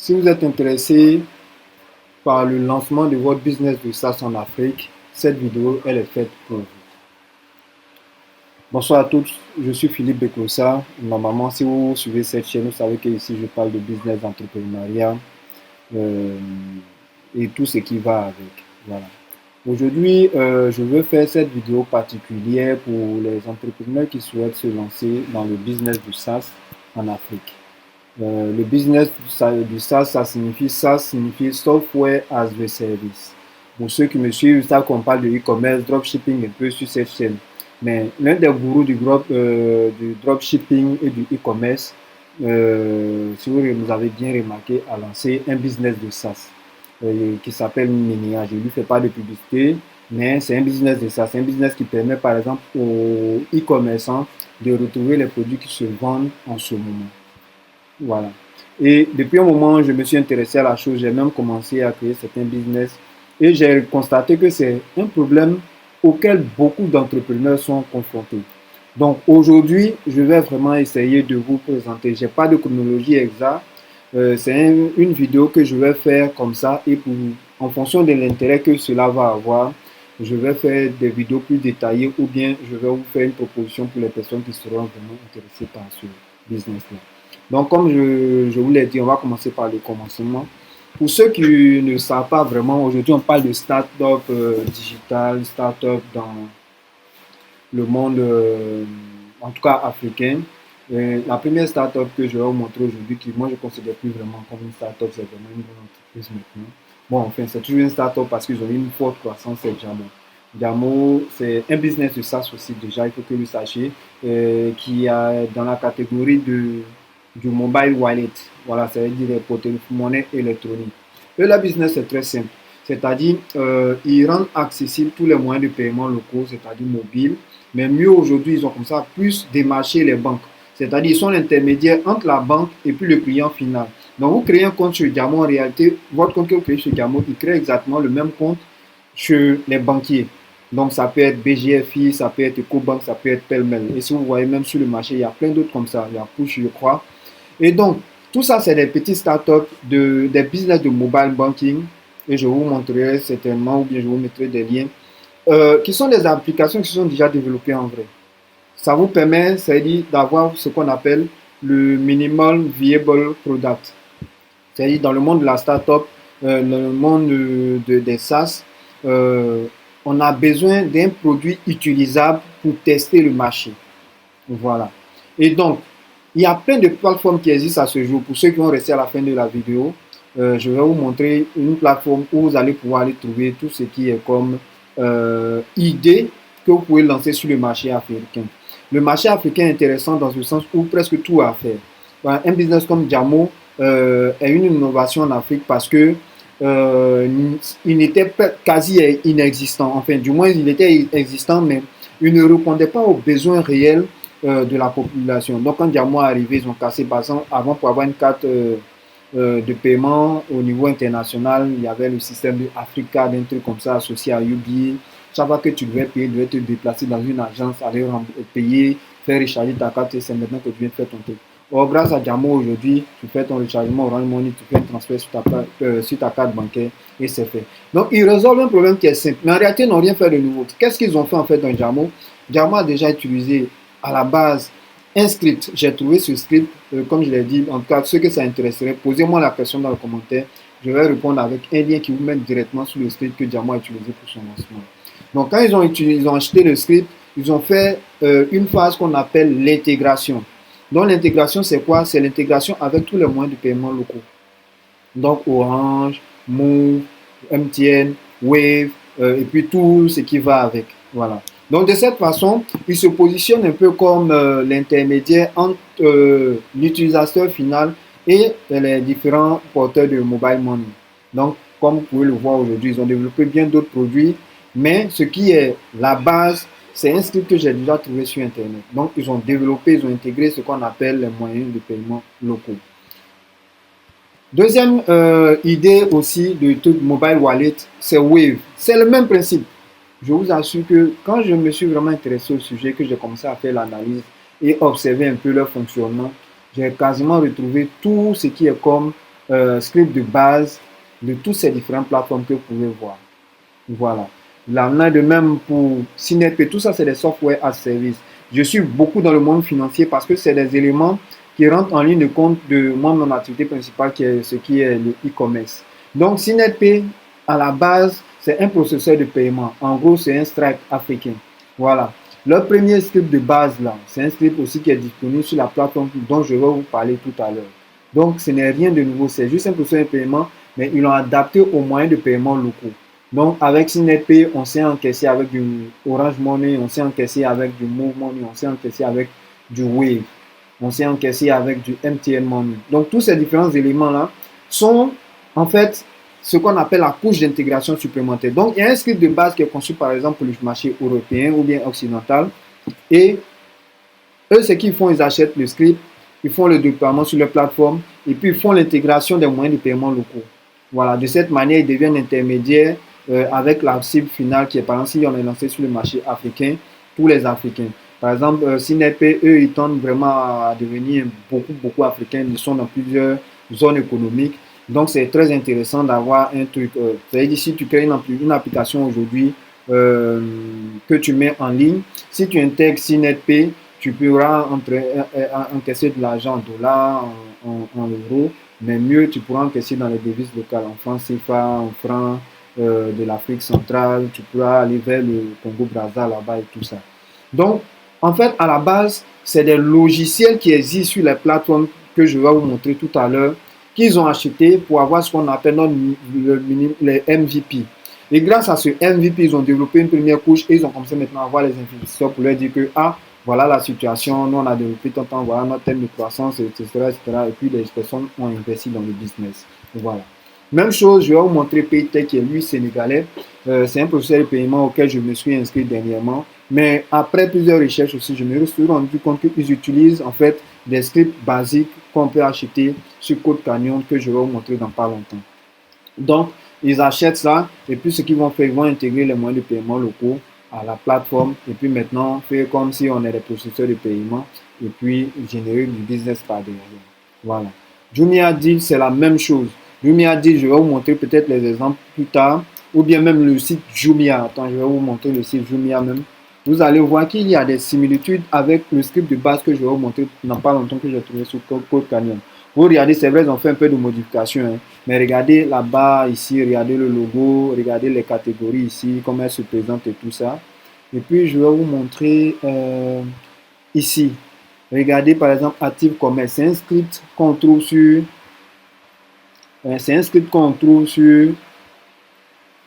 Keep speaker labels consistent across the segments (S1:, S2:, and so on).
S1: Si vous êtes intéressé par le lancement de votre business de SaaS en Afrique, cette vidéo, elle est faite pour vous. Bonsoir à tous, je suis Philippe Beclosa. Normalement, si vous suivez cette chaîne, vous savez que ici je parle de business, d'entrepreneuriat et tout ce qui va avec. Voilà. Aujourd'hui, je veux faire cette vidéo particulière pour les entrepreneurs qui souhaitent se lancer dans le business du SaaS en Afrique. Le business du SaaS, ça signifie Software as a Service. Pour ceux qui me suivent, ils savent qu'on parle de e-commerce, dropshipping un peu sur cette chaîne. Mais l'un des gourous du dropshipping et du e-commerce, si vous avez bien remarqué, a lancé un business de SaaS qui s'appelle Minia. Je ne lui fais pas de publicité, mais c'est un business de SaaS. C'est un business qui permet par exemple aux e-commerçants de retrouver les produits qui se vendent en ce moment. Voilà. Et depuis un moment, je me suis intéressé à la chose. J'ai même commencé à créer certains business. Et j'ai constaté que c'est un problème auquel beaucoup d'entrepreneurs sont confrontés. Donc aujourd'hui, je vais vraiment essayer de vous présenter. Je n'ai pas de chronologie exacte. C'est une vidéo que je vais faire comme ça. Et en fonction de l'intérêt que cela va avoir, je vais faire des vidéos plus détaillées ou bien je vais vous faire une proposition pour les personnes qui seront vraiment intéressées par ce business-là. Donc, comme je vous l'ai dit, on va commencer par le commencement. Pour ceux qui ne savent pas vraiment, aujourd'hui, on parle de start-up digital, start-up dans le monde, en tout cas africain. La première start-up que je vais vous montrer aujourd'hui, qui moi je ne considère plus vraiment comme une start-up, c'est vraiment une bonne entreprise maintenant. Bon, enfin, c'est toujours une start-up parce qu'ils ont une forte croissance, c'est Jamo. Jamo, c'est un business de SaaS aussi, déjà, il faut que vous sachiez, qui est dans la catégorie du mobile wallet. Voilà, ça veut dire les porte-monnaie électronique. Et le business est très simple. C'est-à-dire, ils rendent accessibles tous les moyens de paiement locaux, c'est-à-dire mobiles. Mais mieux aujourd'hui, ils ont comme ça plus démarché les banques. C'est-à-dire, ils sont l'intermédiaire entre la banque et puis le client final. Donc, vous créez un compte sur Jamo, en réalité, votre compte que vous créez sur Jamo, il crée exactement le même compte sur les banquiers. Donc, ça peut être BGFI, ça peut être EcoBank, ça peut être Pelmel. Et si vous voyez même sur le marché, il y a plein d'autres comme ça. Il y a Push, je crois. Et donc, tout ça, c'est des petites startups, des business de mobile banking. Et je vous montrerai certainement, ou bien je vous mettrai des liens, qui sont des applications qui sont déjà développées en vrai. Ça vous permet, c'est-à-dire d'avoir ce qu'on appelle le minimal viable product. C'est-à-dire dans le monde de la startup, dans le monde des SaaS, on a besoin d'un produit utilisable pour tester le marché. Voilà. Et donc, il y a plein de plateformes qui existent à ce jour. Pour ceux qui vont rester à la fin de la vidéo, je vais vous montrer une plateforme où vous allez pouvoir aller trouver tout ce qui est comme idée que vous pouvez lancer sur le marché africain. Le marché africain est intéressant dans le sens où presque tout a à faire. Un business comme Jamo est une innovation en Afrique parce que il n'était quasi inexistant. Enfin, du moins, il était existant, mais il ne répondait pas aux besoins réels de la population. Donc, quand Jamo est arrivé, ils ont cassé basant. Avant, pour avoir une carte de paiement au niveau international, il y avait le système de Africa, un truc comme ça associé à UBI. Chaque fois que tu devais payer, tu devais te déplacer dans une agence, aller payer, faire recharger ta carte et c'est maintenant que tu viens faire ton truc. Or, grâce à Jamo aujourd'hui, tu fais ton rechargement Orange Money, tu fais un transfert sur ta carte bancaire et c'est fait. Donc, ils résolvent un problème qui est simple. Mais en réalité, ils n'ont rien fait de nouveau. Qu'est-ce qu'ils ont fait en fait dans Jamo? Jamo a déjà utilisé à la base un script. J'ai trouvé ce script, comme je l'ai dit, en tout cas, ceux que ça intéresserait, posez-moi la question dans le commentaire. Je vais répondre avec un lien qui vous met directement sur le script que Jamo a utilisé pour son lancement. Donc, quand ils ont acheté le script, ils ont fait une phase qu'on appelle l'intégration. Donc, l'intégration, c'est quoi? C'est l'intégration avec tous les moyens de paiement locaux. Donc, Orange, Move, MTN, Wave, et puis tout ce qui va avec. Voilà. Donc, de cette façon, ils se positionnent un peu comme l'intermédiaire entre l'utilisateur final et les différents porteurs de mobile money. Donc, comme vous pouvez le voir aujourd'hui, ils ont développé bien d'autres produits. Mais ce qui est la base, c'est un script que j'ai déjà trouvé sur Internet. Donc, ils ont développé, ils ont intégré ce qu'on appelle les moyens de paiement locaux. Deuxième idée aussi de tout mobile wallet, c'est Wave. C'est le même principe. Je vous assure que quand je me suis vraiment intéressé au sujet, que j'ai commencé à faire l'analyse et observer un peu leur fonctionnement, j'ai quasiment retrouvé tout ce qui est comme script de base de toutes ces différentes plateformes que vous pouvez voir. Voilà. Là, on a de même pour Synetpay, tout ça, c'est des software as service. Je suis beaucoup dans le monde financier parce que c'est des éléments qui rentrent en ligne de compte de moi, mon activité principale, qui est ce qui est le e-commerce. Donc, Synetpay, à la base, c'est un processeur de paiement. En gros, c'est un Stripe africain. Voilà. Le premier script de base, là, c'est un script aussi qui est disponible sur la plateforme dont je vais vous parler tout à l'heure. Donc, ce n'est rien de nouveau, c'est juste un processeur de paiement, mais ils l'ont adapté aux moyens de paiement locaux. Donc, avec Synetpay, on s'est encaissé avec du Orange Money, on s'est encaissé avec du Move Money, on s'est encaissé avec du Wave, on s'est encaissé avec du MTN Money. Donc, tous ces différents éléments-là sont en fait ce qu'on appelle la couche d'intégration supplémentaire. Donc, il y a un script de base qui est conçu par exemple pour le marché européen ou bien occidental. Et eux, ce qu'ils font, ils achètent le script, ils font le déploiement sur leur plateforme et puis ils font l'intégration des moyens de paiement locaux. Voilà, de cette manière, ils deviennent intermédiaires avec la cible finale qui est, par exemple, si on est lancé sur le marché africain, tous les Africains. Par exemple, Synetpay, eux, ils tendent vraiment à devenir beaucoup africains. Ils sont dans plusieurs zones économiques. Donc, c'est très intéressant d'avoir un truc. C'est-à-dire, si tu crées une application aujourd'hui que tu mets en ligne, si tu intègres Synetpay, tu pourras encaisser de l'argent en dollars, en euros, mais mieux, tu pourras encaisser dans les devises locales, en francs CFA, en francs de l'Afrique centrale, tu pourras aller vers le Congo-Brazza là-bas et tout ça. Donc, en fait, à la base, c'est des logiciels qui existent sur les plateformes que je vais vous montrer tout à l'heure, qu'ils ont acheté pour avoir ce qu'on appelle les MVP. Et grâce à ce MVP, ils ont développé une première couche et ils ont commencé maintenant à voir les investisseurs pour leur dire que, ah, voilà la situation, nous on a développé tant temps, voilà notre thème de croissance, etc., etc. Et puis les personnes ont investi dans le business. Voilà. Même chose, je vais vous montrer Paytech qui est lui sénégalais. C'est un processus de paiement auquel je me suis inscrit dernièrement. Mais après plusieurs recherches aussi, je me suis rendu compte qu'ils utilisent en fait des scripts basiques qu'on peut acheter sur Code Canyon que je vais vous montrer dans pas longtemps. Donc, ils achètent ça et puis ce qu'ils vont faire, ils vont intégrer les moyens de paiement locaux à la plateforme et puis maintenant faire comme si on est des processeurs de paiement et puis générer du business par derrière. Voilà. Jumia Deal, c'est la même chose. Jumia Deal, je vais vous montrer peut-être les exemples plus tard ou bien même le site Jumia. Attends, je vais vous montrer le site Jumia même. Vous allez voir qu'il y a des similitudes avec le script de base que je vais vous montrer dans pas longtemps que j'ai trouvé sur Code Canyon. Vous regardez, c'est vrai, ils ont fait un peu de modification, hein, mais regardez là-bas, ici, regardez le logo, regardez les catégories ici, comment elles se présentent et tout ça. Et puis, je vais vous montrer ici. Regardez, par exemple, Active Commerce. C'est un script qu'on trouve sur... c'est un script qu'on trouve sur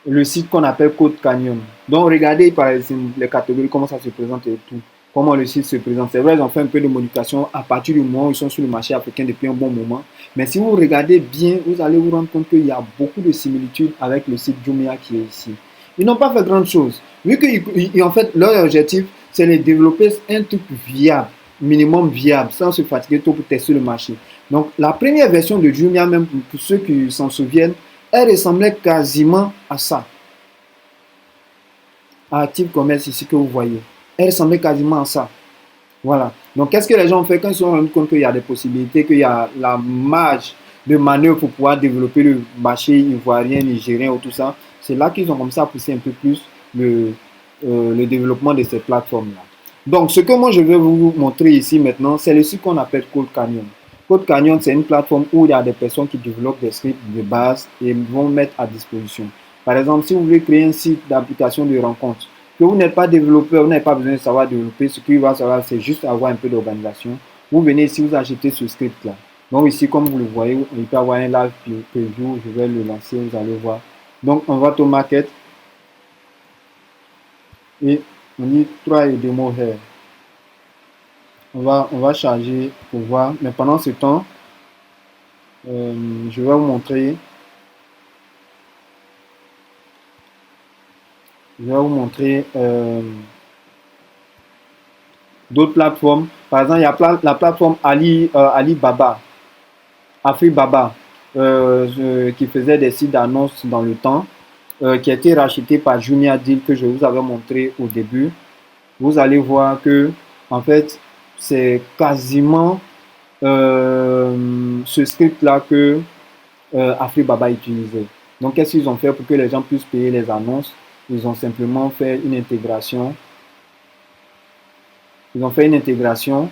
S1: le site qu'on appelle Code Canyon. Donc, regardez, par exemple, les catégories, comment ça se présente et tout. Comment le site se présente. C'est vrai, ils ont fait un peu de modification à partir du moment où ils sont sur le marché africain depuis un bon moment. Mais si vous regardez bien, vous allez vous rendre compte qu'il y a beaucoup de similitudes avec le site Jumia qui est ici. Ils n'ont pas fait grande chose. Vu qu'en fait, leur objectif, c'est de développer un truc viable, minimum viable, sans se fatiguer trop pour tester le marché. Donc, la première version de Jumia, même pour ceux qui s'en souviennent, elle ressemblait quasiment à ça. À Active Commerce ici que vous voyez. Elle ressemblait quasiment à ça. Voilà. Donc, qu'est-ce que les gens ont fait quand ils se sont rendus compte qu'il y a des possibilités, qu'il y a la marge de manœuvre pour pouvoir développer le marché ivoirien, nigérien ou tout ça. C'est là qu'ils ont commencé à pousser un peu plus le développement de ces plateformes-là. Donc, ce que moi je vais vous montrer ici maintenant, c'est le site qu'on appelle Code Canyon. Code Canyon, c'est une plateforme où il y a des personnes qui développent des scripts de base et vont mettre à disposition. Par exemple, si vous voulez créer un site d'application de rencontre, que vous n'êtes pas développeur, vous n'avez pas besoin de savoir développer, ce qu'il va savoir, c'est juste avoir un peu d'organisation. Vous venez ici, vous achetez ce script-là. Donc ici, comme vous le voyez, il peut avoir un live preview, je vais le lancer, vous allez voir. Donc on va au market et on dit try demo here. On va charger pour voir, mais pendant ce temps, je vais vous montrer. Je vais vous montrer d'autres plateformes. Par exemple, il y a la plateforme Alibaba, Alibaba, qui faisait des sites d'annonces dans le temps, qui a été racheté par Jumia Deal que je vous avais montré au début. Vous allez voir que, en fait, c'est quasiment ce script-là que Afribaba utilisait. Donc, qu'est-ce qu'ils ont fait pour que les gens puissent payer les annonces? Ils ont simplement fait une intégration. Ils ont fait une intégration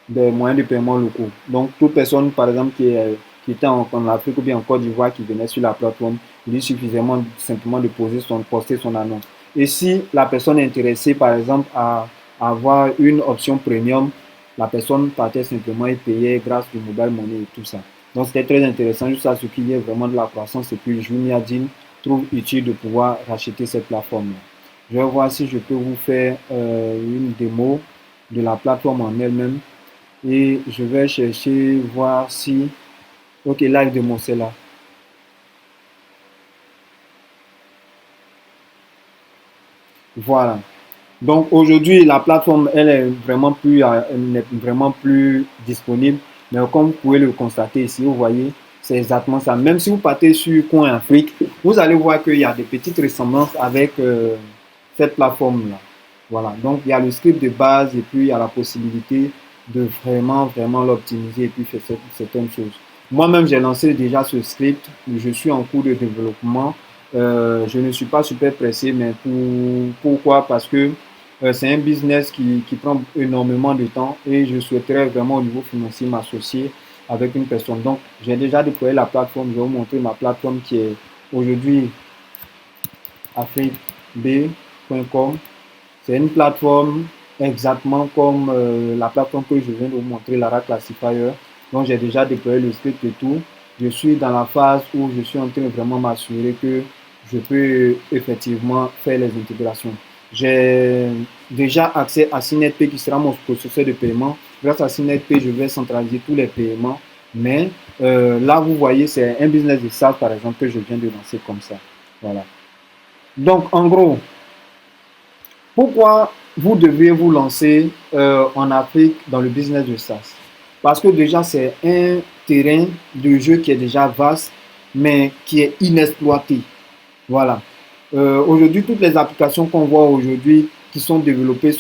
S1: des moyens de paiement locaux. Donc, toute personne, par exemple, qui était en Afrique ou bien en Côte d'Ivoire, qui venait sur la plateforme, il lui suffisait simplement de poster son annonce. Et si la personne est intéressée, par exemple, à avoir une option premium, la personne partait simplement et payait grâce au mobile money et tout ça. Donc, c'était très intéressant, juste à ce qu'il y ait vraiment de la croissance. Et puis, Jumia Deal trouve utile de pouvoir racheter cette plateforme-là. Je vais voir si je peux vous faire une démo de la plateforme en elle-même. Et je vais chercher, voir si... Ok, live de mon là. Voilà. Donc aujourd'hui, la plateforme, elle n'est vraiment plus disponible. Mais comme vous pouvez le constater ici, vous voyez, c'est exactement ça. Même si vous partez sur Coin Afrique, vous allez voir qu'il y a des petites ressemblances avec cette plateforme-là. Voilà. Donc il y a le script de base et puis il y a la possibilité de vraiment l'optimiser et puis faire certaines choses. Moi-même, j'ai lancé déjà ce script. Je suis en cours de développement. Je ne suis pas super pressé, mais pourquoi? Parce que c'est un business qui prend énormément de temps et je souhaiterais vraiment au niveau financier m'associer avec une personne. Donc, j'ai déjà déployé la plateforme. Je vais vous montrer ma plateforme qui est aujourd'hui africb.com. C'est une plateforme exactement comme la plateforme que je viens de vous montrer, Lara Classifier. Donc, j'ai déjà déployé le script et tout. Je suis dans la phase où je suis en train de vraiment m'assurer que je peux effectivement faire les intégrations. J'ai déjà accès à SynetPay qui sera mon processeur de paiement. Grâce à SynetPay, je vais centraliser tous les paiements. Mais là, vous voyez, c'est un business de SaaS, par exemple, que je viens de lancer comme ça. Voilà. Donc, en gros, pourquoi vous devez vous lancer en Afrique dans le business de SaaS? Parce que déjà, c'est un terrain de jeu qui est déjà vaste, mais qui est inexploité. Voilà. Aujourd'hui, toutes les applications qu'on voit aujourd'hui qui sont développées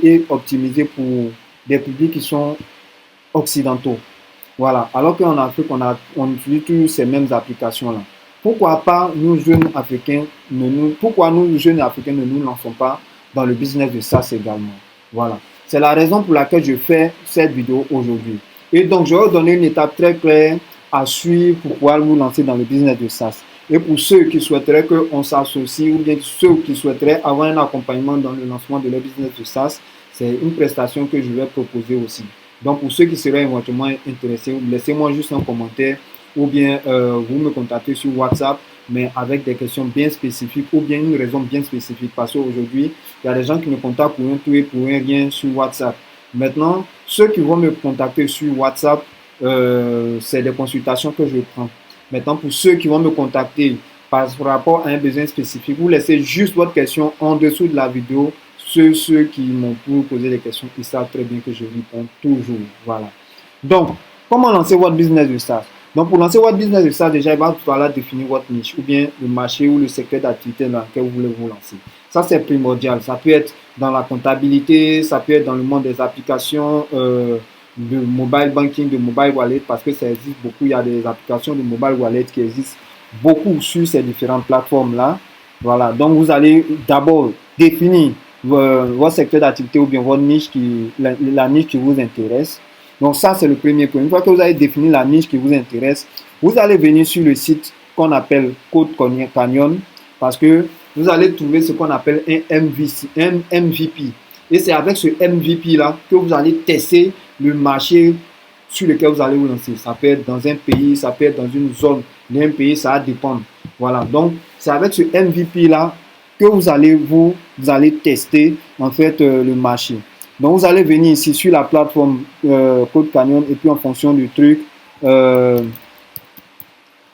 S1: et optimisées pour des publics qui sont occidentaux. Voilà. Alors qu'en Afrique, on utilise tous ces mêmes applications-là. Pourquoi pas nous jeunes Africains, pourquoi nous jeunes Africains ne nous lançons pas dans le business de SaaS également? Voilà. C'est la raison pour laquelle je fais cette vidéo aujourd'hui. Et donc, je vais vous donner une étape très claire à suivre pour pouvoir vous lancer dans le business de SaaS. Et pour ceux qui souhaiteraient qu'on s'associe ou bien ceux qui souhaiteraient avoir un accompagnement dans le lancement de leur business de SaaS, c'est une prestation que je vais proposer aussi. Donc, pour ceux qui seraient éventuellement intéressés, laissez-moi juste un commentaire ou bien vous me contactez sur WhatsApp, mais avec des questions bien spécifiques ou bien une raison bien spécifique. Parce qu'aujourd'hui, il y a des gens qui me contactent pour un tout et pour un rien sur WhatsApp. Maintenant, ceux qui vont me contacter sur WhatsApp, c'est des consultations que je prends. Maintenant, pour ceux qui vont me contacter par rapport à un besoin spécifique, vous laissez juste votre question en dessous de la vidéo. Ceux qui m'ont posé des questions, ils savent très bien que je réponds toujours. Voilà. Donc, comment lancer votre business de SaaS? Donc, pour lancer votre business de SaaS, déjà, il va falloir définir votre niche ou bien le marché ou le secteur d'activité dans lequel vous voulez vous lancer. Ça, c'est primordial. Ça peut être dans la comptabilité, ça peut être dans le monde des applications de mobile banking, de mobile wallet, parce que ça existe beaucoup. Il y a des applications de mobile wallet qui existent beaucoup sur ces différentes plateformes-là. Voilà. Donc, vous allez d'abord définir votre secteur d'activité ou bien votre niche, la niche qui vous intéresse. Donc ça, c'est le premier point. Une fois que vous avez défini la niche qui vous intéresse, vous allez venir sur le site qu'on appelle Code Canyon parce que vous allez trouver ce qu'on appelle un MVP. Et c'est avec ce MVP-là que vous allez tester le marché sur lequel vous allez vous lancer. Ça peut être dans un pays, ça peut être dans une zone d'un pays, ça va dépendre. Voilà, donc c'est avec ce MVP-là que vous allez tester en fait le marché. Donc vous allez venir ici sur la plateforme Code Canyon et puis en fonction du truc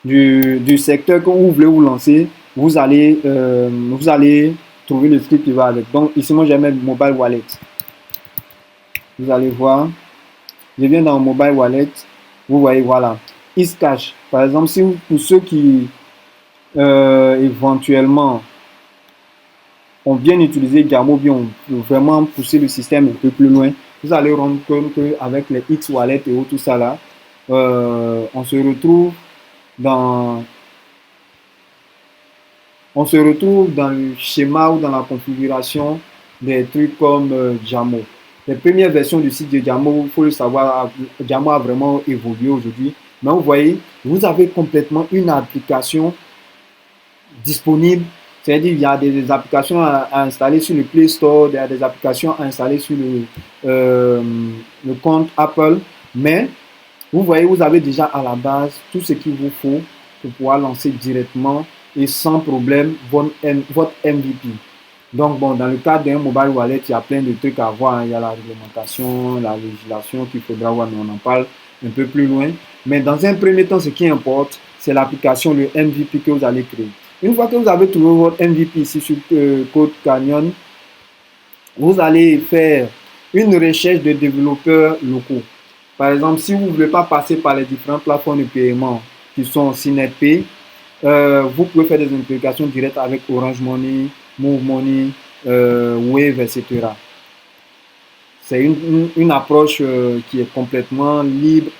S1: du secteur que vous voulez vous lancer, vous allez trouver le script qui va avec. Donc ici moi j'ai mis mobile wallet. Vous allez voir, je viens dans mobile wallet, vous voyez voilà, Easycash. Par exemple, si pour ceux qui éventuellement on vient utiliser Gamo, bien on peut vraiment pousser le système un peu plus loin. Vous allez rendre compte qu'avec les X-Wallet et tout ça là, on se retrouve dans on se retrouve dans le schéma ou dans la configuration des trucs comme Jamo. Les premières versions du site de Jamo, il faut le savoir, Jamo a vraiment évolué aujourd'hui. Mais vous voyez, vous avez complètement une application disponible. C'est-à-dire il y a des applications à installer sur le Play Store, il y a des applications à installer sur le compte Apple. Mais vous voyez, vous avez déjà à la base tout ce qu'il vous faut pour pouvoir lancer directement et sans problème votre MVP. Donc, bon, dans le cadre d'un mobile wallet, il y a plein de trucs à voir. Il y a la réglementation, la législation qu'il faudra voir, mais on en parle un peu plus loin. Mais dans un premier temps, ce qui importe, c'est l'application, le MVP que vous allez créer. Une fois que vous avez trouvé votre MVP ici sur Code Canyon, vous allez faire une recherche de développeurs locaux. Par exemple, si vous ne voulez pas passer par les différentes plateformes de paiement qui sont SynetPay, vous pouvez faire des intégrations directes avec Orange Money, Move Money, Wave, etc. C'est une approche qui est complètement libre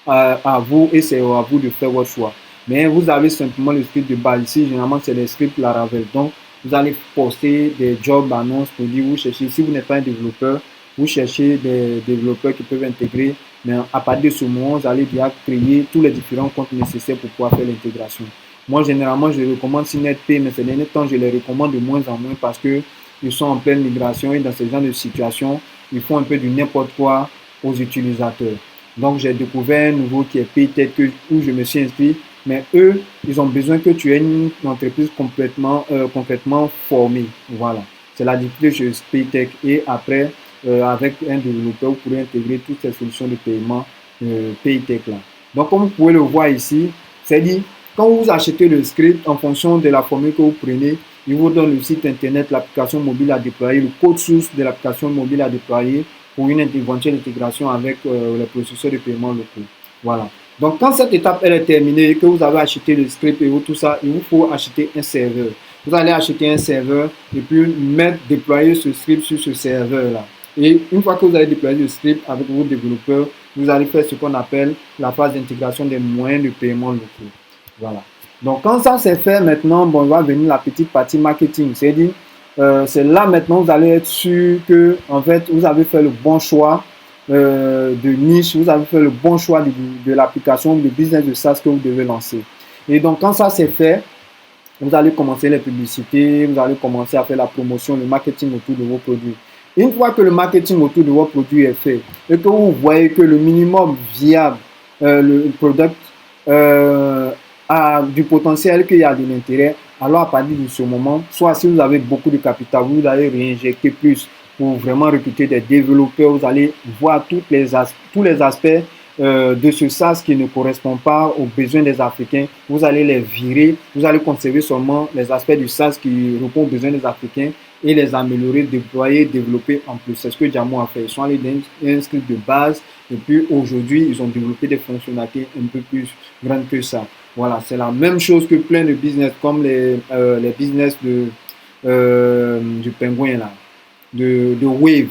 S1: à vous et c'est à vous de faire votre choix. Mais vous avez simplement le script de base. Ici, généralement, c'est les scripts Laravel. Donc, vous allez poster des job annonces pour dire, vous cherchez, si vous n'êtes pas un développeur, vous cherchez des développeurs qui peuvent intégrer. Mais à partir de ce moment, vous allez déjà créer tous les différents comptes nécessaires pour pouvoir faire l'intégration. Moi, généralement, je recommande SynetPay, mais ces derniers temps, je les recommande de moins en moins parce qu'ils sont en pleine migration et dans ce genre de situation, ils font un peu du n'importe quoi aux utilisateurs. Donc, j'ai découvert un nouveau qui est Paytech où je me suis inscrit. Mais eux, ils ont besoin que tu aies une entreprise complètement formée. Voilà. C'est la difficulté chez Paytech. Et après, avec un développeur, vous pourrez intégrer toutes ces solutions de paiement Paytech là. Donc, comme vous pouvez le voir ici, c'est dit, quand vous achetez le script en fonction de la formule que vous prenez, il vous donne le site internet, l'application mobile à déployer, le code source de l'application mobile à déployer pour une éventuelle intégration avec les processeurs de paiement locaux. Voilà. Donc, quand cette étape elle est terminée, que vous avez acheté le script et tout ça, il vous faut acheter un serveur. Vous allez acheter un serveur et puis déployer ce script sur ce serveur-là. Et une fois que vous avez déployé le script avec vos développeurs, vous allez faire ce qu'on appelle la phase d'intégration des moyens de paiement locaux. Voilà. Donc, quand ça c'est fait, maintenant, bon, il va venir la petite partie marketing. C'est-à-dire, c'est là maintenant, vous allez être sûr que, en fait, vous avez fait le bon choix de niche, vous avez fait le bon choix de l'application, de business de SaaS que vous devez lancer. Et donc, quand ça c'est fait, vous allez commencer les publicités, vous allez commencer à faire la promotion, le marketing autour de vos produits. Une fois que le marketing autour de vos produits est fait et que vous voyez que le minimum viable, le product a du potentiel, qu'il y a de l'intérêt, alors à partir de ce moment, soit si vous avez beaucoup de capital, vous allez réinjecter plus pour vraiment recruter des développeurs, vous allez voir tous les aspects de ce SaaS qui ne correspond pas aux besoins des Africains. Vous allez les virer, vous allez conserver seulement les aspects du SaaS qui répondent aux besoins des Africains et les améliorer, déployer, développer en plus. C'est ce que Jamo a fait. Ils sont allés dans un script de base et puis aujourd'hui, ils ont développé des fonctionnalités un peu plus grandes que ça. Voilà, c'est la même chose que plein de business comme les business du pingouin là, de Wave.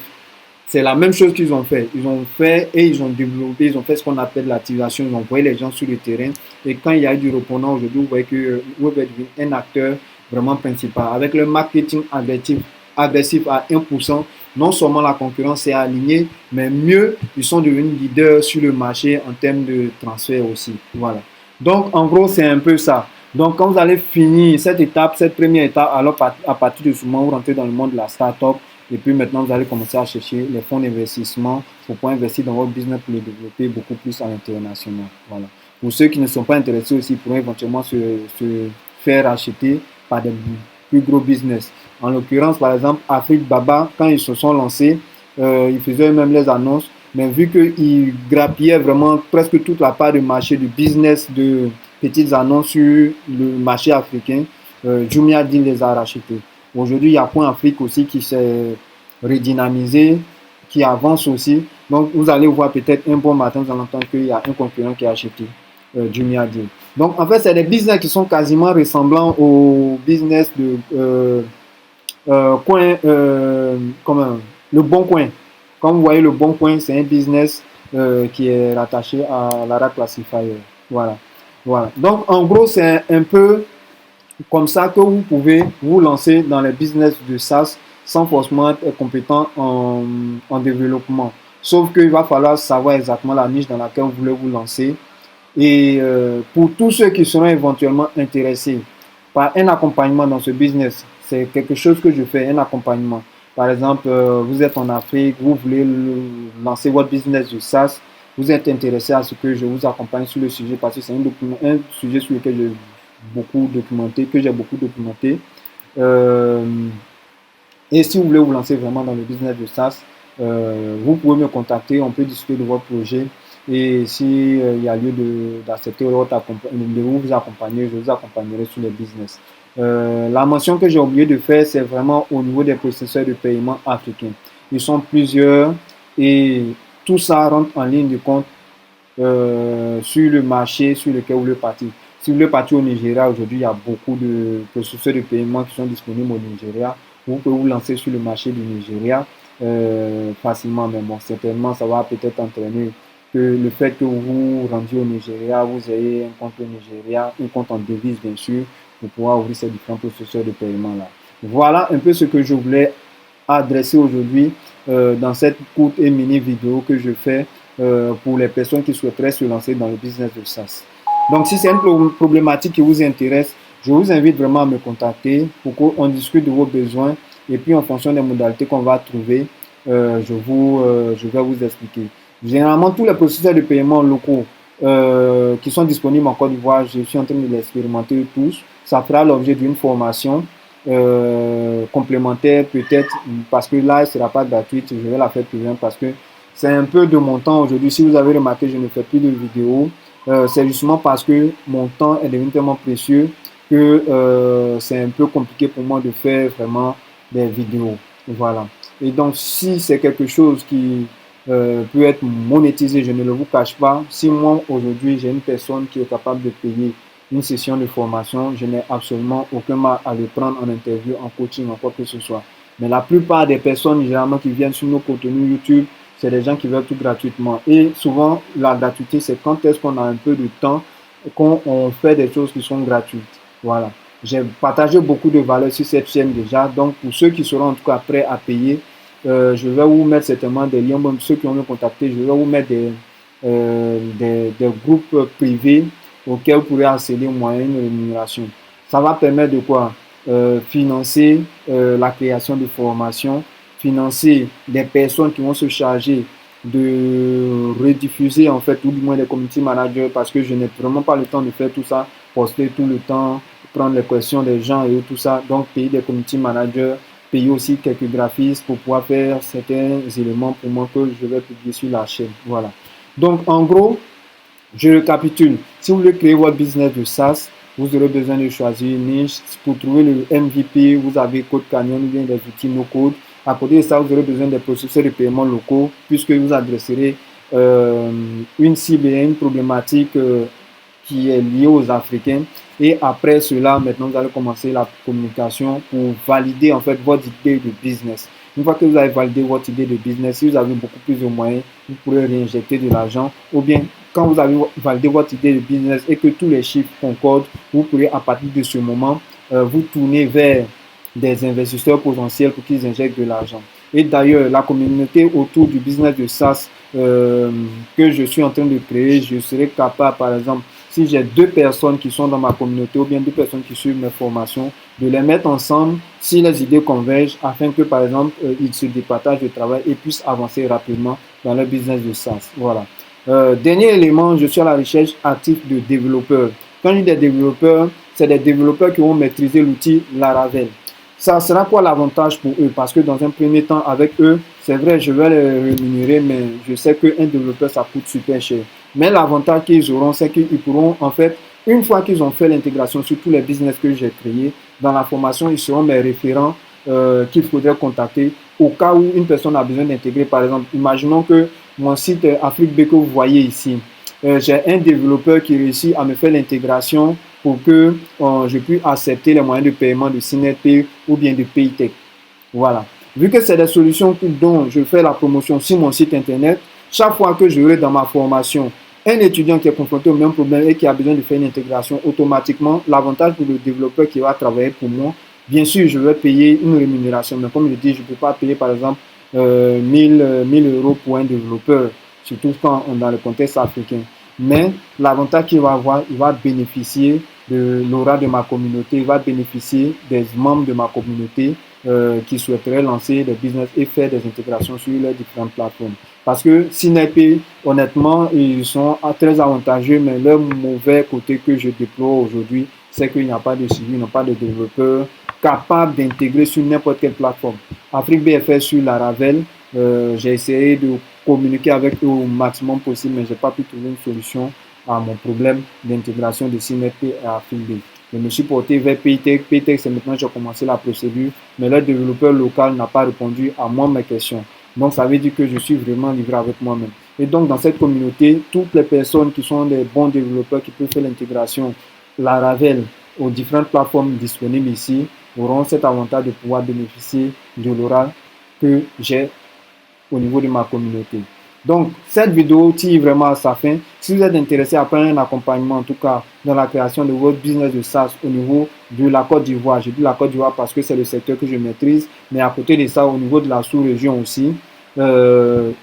S1: C'est la même chose qu'ils ont fait. Ils ont fait et ils ont développé, ils ont fait ce qu'on appelle l'activation. Ils ont envoyé les gens sur le terrain. Et quand il y a eu du répondant aujourd'hui, vous voyez que Wave est devenu un acteur vraiment principal. Avec le marketing agressif à 1%, non seulement la concurrence est alignée, mais mieux, ils sont devenus leaders sur le marché en termes de transfert aussi. Voilà. Donc, en gros, c'est un peu ça. Donc, quand vous allez finir cette étape, cette première étape, alors à partir de ce moment, vous rentrez dans le monde de la start-up. Et puis maintenant, vous allez commencer à chercher les fonds d'investissement pour pouvoir investir dans votre business pour le développer beaucoup plus à l'international. Voilà. Pour ceux qui ne sont pas intéressés aussi, ils pourront éventuellement se faire acheter par des plus gros business. En l'occurrence, par exemple, Afrique Baba, quand ils se sont lancés, ils faisaient eux-mêmes les annonces, mais vu qu'ils grappillaient vraiment presque toute la part du marché du business de petites annonces sur le marché africain, Jumia Deal les a rachetés. Aujourd'hui, il y a Point Afrique aussi qui s'est redynamisé, qui avance aussi. Donc, vous allez voir peut-être un bon matin, vous allez entendre qu'il y a un concurrent qui a acheté Jumia Deal. Donc, en fait, c'est des business qui sont quasiment ressemblants au business de le Bon Coin. Comme vous voyez, le Bon Coin, c'est un business qui est rattaché à l'ARA Classifier. Voilà. Voilà. Donc, en gros, c'est un peu comme ça que vous pouvez vous lancer dans les business de SaaS sans forcément être compétent en développement. Sauf qu'il va falloir savoir exactement la niche dans laquelle vous voulez vous lancer. Et pour tous ceux qui seront éventuellement intéressés par un accompagnement dans ce business, c'est quelque chose que je fais, un accompagnement. Par exemple, vous êtes en Afrique, vous voulez lancer votre business de SaaS, vous êtes intéressé à ce que je vous accompagne sur le sujet parce que c'est un sujet sur lequel j'ai beaucoup documenté, que j'ai beaucoup documenté. Euh, et si vous voulez vous lancer vraiment dans le business de SaaS, vous pouvez me contacter, on peut discuter de votre projet. Et si il y a lieu d'accepter de vous accompagner, je vous accompagnerai sur le business. La mention que j'ai oublié de faire, c'est vraiment au niveau des processeurs de paiement africains. Ils sont plusieurs et tout ça rentre en ligne de compte sur le marché sur lequel vous voulez partir. Si vous voulez partir au Nigeria, aujourd'hui, il y a beaucoup de processeurs de paiement qui sont disponibles au Nigeria. Vous pouvez vous lancer sur le marché du Nigeria facilement, mais bon, certainement, ça va peut-être entraîner que le fait que vous rendiez au Nigeria, vous ayez un compte au Nigeria, un compte en devise, bien sûr, pour pouvoir ouvrir ces différents processeurs de paiement-là. Voilà un peu ce que je voulais adresser aujourd'hui dans cette courte et mini vidéo que je fais pour les personnes qui souhaiteraient se lancer dans le business de SaaS. Donc, si c'est une problématique qui vous intéresse, je vous invite vraiment à me contacter pour qu'on discute de vos besoins et puis en fonction des modalités qu'on va trouver, je vais vous expliquer. Généralement, tous les processus de paiement locaux qui sont disponibles en Côte d'Ivoire, je suis en train de l'expérimenter tous. Ça fera l'objet d'une formation complémentaire peut-être parce que là, elle ne sera pas gratuite. Je vais la faire plus loin parce que c'est un peu de mon temps aujourd'hui. Si vous avez remarqué, je ne fais plus de vidéos. C'est justement parce que mon temps est devenu tellement précieux que c'est un peu compliqué pour moi de faire vraiment des vidéos. Voilà. Et donc, si c'est quelque chose qui peut être monétisé, je ne le vous cache pas. Si moi, aujourd'hui, j'ai une personne qui est capable de payer une session de formation, je n'ai absolument aucun mal à le prendre en interview, en coaching, en quoi que ce soit. Mais la plupart des personnes, généralement, qui viennent sur nos contenus YouTube, c'est des gens qui veulent tout gratuitement. Et souvent, la gratuité, c'est quand est-ce qu'on a un peu de temps, qu'on fait des choses qui sont gratuites. Voilà. J'ai partagé beaucoup de valeurs sur cette chaîne déjà. Donc, pour ceux qui seront en tout cas prêts à payer, je vais vous mettre certainement des liens. Même ceux qui vont me contacter, je vais vous mettre des groupes privés auxquels vous pourrez accéder moyen une rémunération. Ça va permettre de quoi financer la création de formations, financer des personnes qui vont se charger de rediffuser en fait, ou du moins des community managers, parce que je n'ai vraiment pas le temps de faire tout ça, poster tout le temps, prendre les questions des gens et tout ça. Donc, payer des community managers, payer aussi quelques graphistes pour pouvoir faire certains éléments pour moi que je vais publier sur la chaîne. Voilà. Donc, en gros, je récapitule. Si vous voulez créer votre business de SaaS, vous aurez besoin de choisir une niche. Pour trouver le MVP, vous avez Code Canyon ou bien des outils no-code. À côté de ça, vous aurez besoin des processeurs de paiement locaux puisque vous adresserez une cible et une problématique qui est liée aux Africains. Et après cela, maintenant, vous allez commencer la communication pour valider en fait votre idée de business. Une fois que vous avez validé votre idée de business, si vous avez beaucoup plus de moyens, vous pourrez réinjecter de l'argent. Ou bien, quand vous avez validé votre idée de business et que tous les chiffres concordent, vous pourrez à partir de ce moment vous tourner vers des investisseurs potentiels pour qu'ils injectent de l'argent. Et d'ailleurs, la communauté autour du business de SaaS que je suis en train de créer, je serai capable, par exemple, si j'ai 2 personnes qui sont dans ma communauté ou bien 2 personnes qui suivent mes formations, de les mettre ensemble si les idées convergent afin que, par exemple, ils se départagent le travail et puissent avancer rapidement dans leur business de SaaS. Voilà. Dernier élément, je suis à la recherche active de développeurs. Quand je dis des développeurs, c'est des développeurs qui vont maîtriser l'outil Laravel. Ça sera quoi l'avantage pour eux? Parce que dans un premier temps, avec eux, c'est vrai, je vais les rémunérer, mais je sais qu'un développeur, ça coûte super cher. Mais l'avantage qu'ils auront, c'est qu'ils pourront, en fait, une fois qu'ils ont fait l'intégration sur tous les business que j'ai créés, dans la formation, ils seront mes référents qu'il faudrait contacter au cas où une personne a besoin d'intégrer. Par exemple, imaginons que mon site Afrique B que vous voyez ici, j'ai un développeur qui réussit à me faire l'intégration pour que je puisse accepter les moyens de paiement de Synetpay ou bien de Paytech. Voilà. Vu que c'est des solutions dont je fais la promotion sur mon site internet, chaque fois que j'aurai dans ma formation un étudiant qui est confronté au même problème et qui a besoin de faire une intégration, automatiquement, l'avantage pour le développeur qui va travailler pour moi, bien sûr, je vais payer une rémunération, mais comme je dis, je ne peux pas payer par exemple 1000 euros pour un développeur, surtout quand on est dans le contexte africain. Mais l'avantage qu'il va avoir, il va bénéficier de l'aura de ma communauté, il va bénéficier des membres de ma communauté qui souhaiteraient lancer des business et faire des intégrations sur les différentes plateformes. Parce que Synapé, honnêtement, ils sont très avantageux, mais leur mauvais côté que je déplore aujourd'hui, c'est qu'il n'y a pas de suivi, il n'y a pas de développeurs capables d'intégrer sur n'importe quelle plateforme. Afrique BFR sur Laravel, j'ai essayé de communiquer avec eux au maximum possible, mais je n'ai pas pu trouver une solution à mon problème d'intégration de Synapé à Afrique B. Je me suis porté vers Paytech. Paytech, c'est maintenant que j'ai commencé la procédure, mais le développeur local n'a pas répondu à moi mes questions. Donc, ça veut dire que je suis vraiment livré avec moi-même. Et donc, dans cette communauté, toutes les personnes qui sont des bons développeurs qui peuvent faire l'intégration Laravel aux différentes plateformes disponibles ici auront cet avantage de pouvoir bénéficier de l'aura que j'ai au niveau de ma communauté. Donc, cette vidéo tire vraiment à sa fin. Si vous êtes intéressé à prendre un accompagnement, en tout cas, dans la création de votre business de SaaS au niveau de la Côte d'Ivoire, je dis la Côte d'Ivoire parce que c'est le secteur que je maîtrise, mais à côté de ça, au niveau de la sous-région aussi,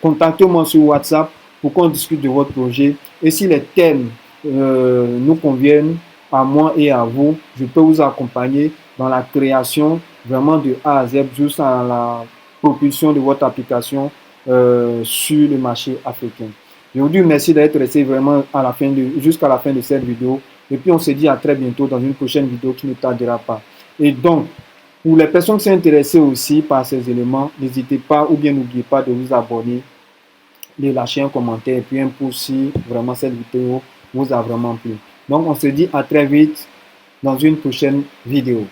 S1: contactez-moi sur WhatsApp pour qu'on discute de votre projet. Et si les thèmes nous conviennent à moi et à vous, je peux vous accompagner dans la création vraiment de A à Z, jusqu'à la propulsion de votre application sur le marché africain. Je vous dis merci d'être resté vraiment jusqu'à la fin de cette vidéo. Et puis on se dit à très bientôt dans une prochaine vidéo qui ne tardera pas. Et donc, pour les personnes qui sont intéressées aussi par ces éléments, n'hésitez pas ou bien n'oubliez pas de vous abonner, de lâcher un commentaire et puis un pouce si vraiment cette vidéo vous a vraiment plu. Donc on se dit à très vite dans une prochaine vidéo.